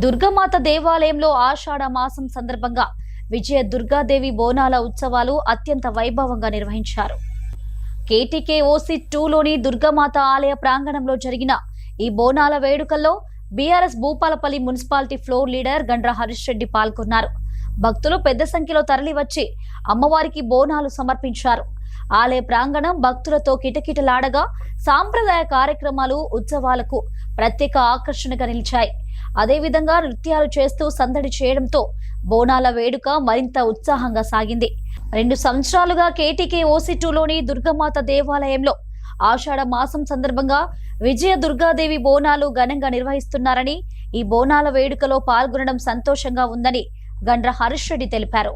దుర్గమాత దేవాలయంలో ఆషాఢ మాసం సందర్భంగా విజయ దుర్గాదేవి బోనాల ఉత్సవాలు అత్యంత వైభవంగా నిర్వహించారు. కేటీకే ఓసి 2లోని దుర్గమాత ఆలయ ప్రాంగణంలో జరిగిన ఈ బోనాల వేడుకల్లో BRS Bhupalpally municipality floor leader Gandra Harish Reddy పాల్గొన్నారు. భక్తులు పెద్ద సంఖ్యలో తరలివచ్చి అమ్మవారికి బోనాలు సమర్పించారు. ఆలయ ప్రాంగణం భక్తులతో కిటకిటలాడగా సాంప్రదాయ కార్యక్రమాలు ఉత్సవాలకు ప్రత్యేక ఆకర్షణగా నిలిచాయి. అదేవిధంగా నృత్యాలు చేస్తూ సందడి చేయడంతో బోనాల వేడుక మరింత ఉత్సాహంగా సాగింది. 2 సంవత్సరాలుగా కేటీకే ఓసి 2లోని దుర్గమాత దేవాలయంలో ఆషాఢ మాసం సందర్భంగా విజయ దుర్గాదేవి బోనాలు ఘనంగా నిర్వహిస్తున్నారని, ఈ బోనాల వేడుకలో పాల్గొనడం సంతోషంగా ఉందని గండ్ర హరీష్ రెడ్డి తెలిపారు.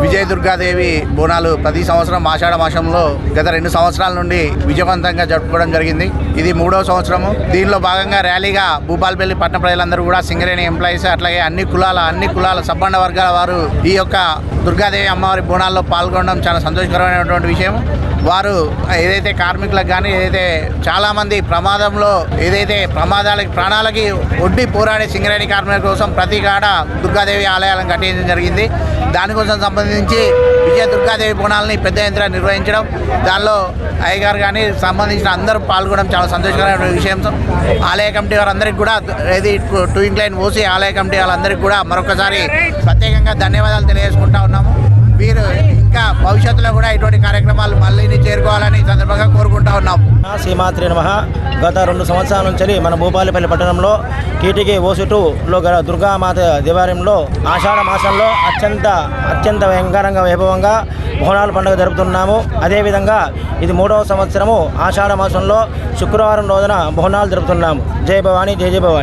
విజయ దుర్గాదేవి బోనాలు ప్రతి సంవత్సరం ఆషాఢ మాసంలో గత 2 సంవత్సరాల నుండి విజయవంతంగా జరుపుకోవడం జరిగింది. ఇది 3వ సంవత్సరము. దీనిలో భాగంగా ర్యాలీగా భూపాలపల్లి పట్టణ ప్రజలందరూ కూడా సింగరేణి ఎంప్లాయీస్, అట్లాగే అన్ని కులాల సబ్బండ వర్గాల వారు ఈ యొక్క దుర్గాదేవి అమ్మవారి బోనాల్లో పాల్గొనడం చాలా సంతోషకరమైనటువంటి విషయం. వారు ఏదైతే కార్మికులకు కానీ ఏదైతే చాలామంది ప్రమాదంలో ప్రాణాలకి ఒడ్డి పోరాడే సింగరేణి కార్మికుల కోసం ప్రతి కాడ దుర్గాదేవి ఆలయాలను కట్టించడం జరిగింది. దానికోసం సంబంధించి విజయ దుర్గాదేవి బోనాలని పెద్ద యంత్రాన్ని నిర్వహించడం, దానిలో అయ్యగారు కానీ సంబంధించిన అందరూ పాల్గొనడం చాలా సంతోషకరమైన విషయం. ఆలయ కమిటీ వారందరికీ కూడా, ఇది 2 ఇంక్లైన్ ఓసి ఆలయ కమిటీ వాళ్ళందరికీ కూడా మరొకసారి ప్రత్యేకంగా ధన్యవాదాలు తెలియజేసుకుంటా ఉన్నాము. వీరు ఇంకా భవిష్యత్తులో కూడా ఇటువంటి కార్యక్రమాలు మళ్ళీ చేరుకోవాలని సందర్భంగా కోరుకుంటా ఉన్నాం. శ్రీమాత్రే నమః. గత 2 సంవత్సరాల నుంచి మన భూపాలపల్లి పట్టణంలో కేటీకే ఓసి 2లో గల దుర్గామాత దేవాలయంలో ఆషాఢ మాసంలో అత్యంత వెంకరంగా వైభవంగా బోనాల పండుగ జరుపుతున్నాము. అదేవిధంగా ఇది 3వ సంవత్సరము. ఆషాఢ మాసంలో శుక్రవారం రోజున బోనాలు జరుపుతున్నాము. జై భవానీ, జై జై భవానీ.